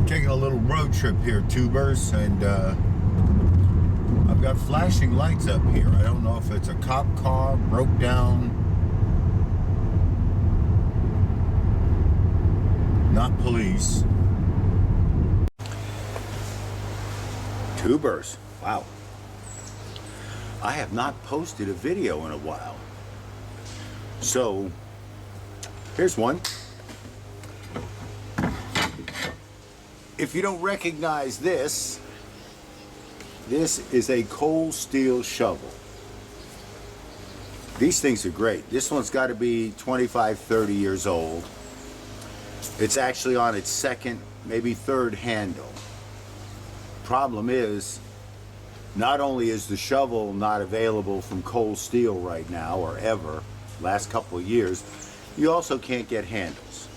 I'm taking a little road trip here, tubers, and I've got flashing lights up here. I don't know if it's a cop car, broke down. Not police. Tubers, wow. I have not posted a video in a while. So, here's one. If you don't recognize this, this is a cold steel shovel. These things are great. This one's got to be 25, 30 years old. It's actually on its second, maybe third handle. Problem is, not only is the shovel not available from cold steel right now or ever, last couple of years, you also can't get handles.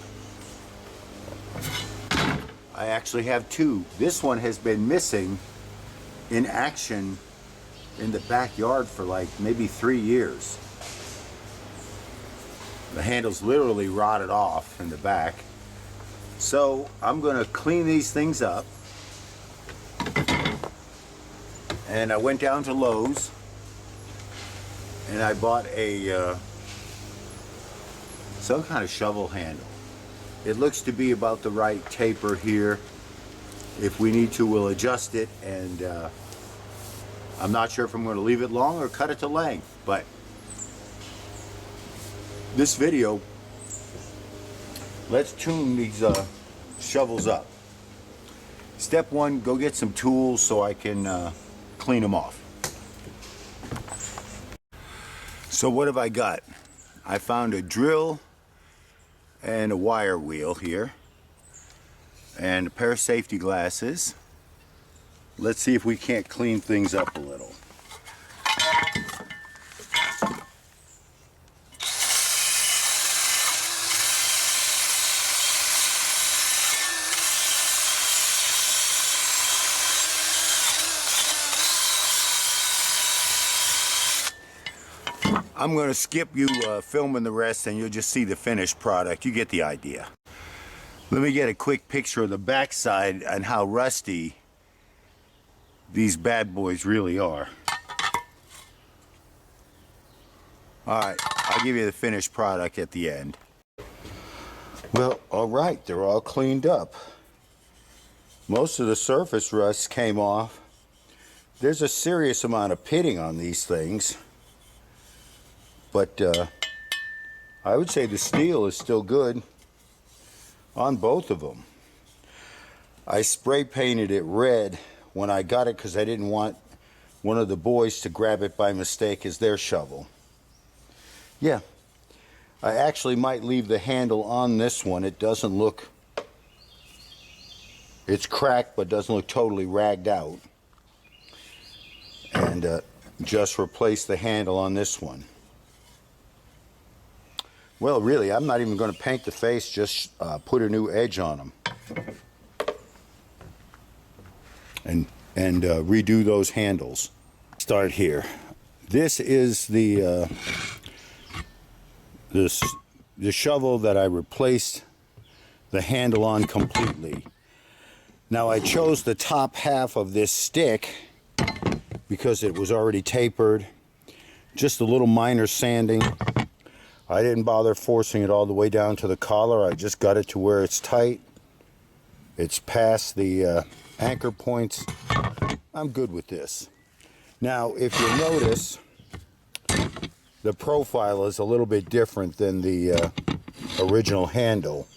I actually have two. This one has been missing in action in the backyard for like maybe 3 years. The handle's literally rotted off in the back. So I'm going to clean these things up. And I went down to Lowe's and I bought a some kind of shovel handle. It looks to be about the right taper here. If we need to, we'll adjust it, and I'm not sure if I'm going to leave it long or cut it to length, but this video, let's tune these shovels up. Step one, go get some tools so I can clean them off. So what have I got? I found a drill and a wire wheel here and a pair of safety glasses. Let's see if we can't clean things up a little. I'm going to skip you filming the rest, and you'll just see the finished product. You get the idea. Let me get a quick picture of the backside and how rusty these bad boys really are. Alright, I'll give you the finished product at the end. Well, alright, they're all cleaned up. Most of the surface rust came off. There's a serious amount of pitting on these things. But I would say the steel is still good on both of them. I spray painted it red when I got it because I didn't want one of the boys to grab it by mistake as their shovel. Yeah, I actually might leave the handle on this one. It doesn't look, it's cracked but doesn't look totally ragged out. And just replace the handle on this one. Well, really, I'm not even going to paint the face, just put a new edge on them. And redo those handles. Start here. This is the shovel that I replaced the handle on completely. Now I chose the top half of this stick because it was already tapered. Just a little minor sanding. I didn't bother forcing it all the way down to the collar. I just got it to where it's tight. It's past the anchor points. I'm good with this. Now, if you notice, the profile is a little bit different than the original handle.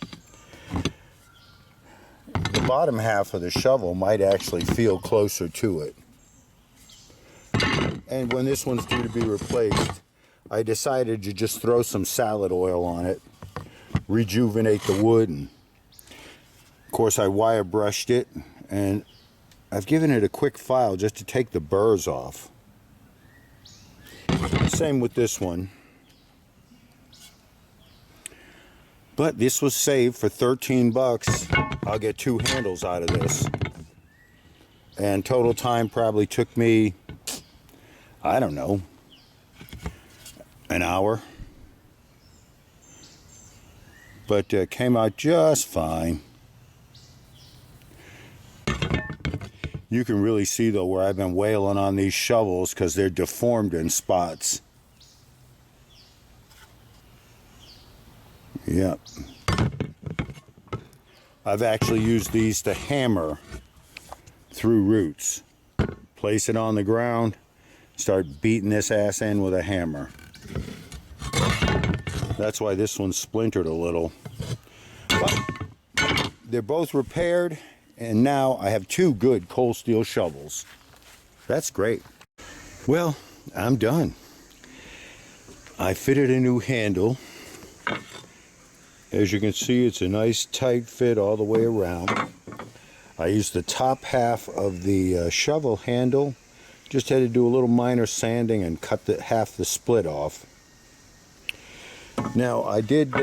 The bottom half of the shovel might actually feel closer to it. And when this one's due to be replaced, I decided to just throw some salad oil on it, rejuvenate the wood, and of course I wire brushed it, and I've given it a quick file just to take the burrs off. Same with this one. But this was saved for 13 bucks. I'll get 2 handles out of this. And total time probably took me, I don't know, an hour. But came out just fine. You can really see though where I've been wailing on these shovels because they're deformed in spots. Yep. I've actually used these to hammer through roots. Place it on the ground, start beating this ass in with a hammer. That's why this one's splintered a little. But they're both repaired, and now I have two good cold steel shovels. That's great. Well, I'm done. I fitted a new handle. As you can see, it's a nice tight fit all the way around. I used the top half of the shovel handle. Just had to do a little minor sanding and cut half the split off. Now, I did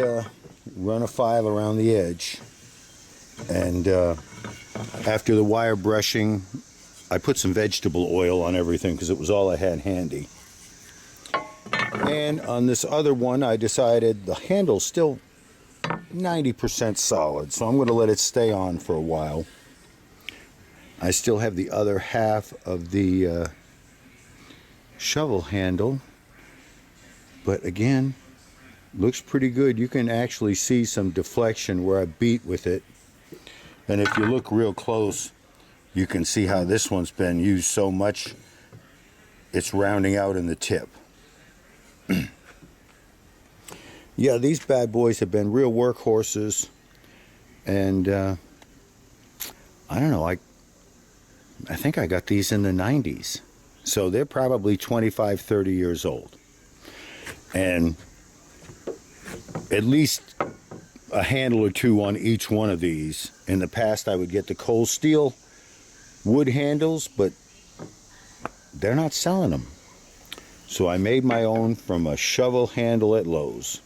run a file around the edge, and after the wire brushing, I put some vegetable oil on everything because it was all I had handy. And on this other one, I decided the handle's still 90% solid, so I'm going to let it stay on for a while. I still have the other half of the shovel handle, but again, looks pretty good. You can actually see some deflection where I beat with it, and if you look real close, you can see how this one's been used so much it's rounding out in the tip. Yeah, these bad boys have been real workhorses, and I don't know, I think I got these in the 90s, so they're probably 25, 30 years old, and at least a handle or two on each one of these. In the past, I would get the cold steel wood handles, but they're not selling them, so I made my own from a shovel handle at Lowe's.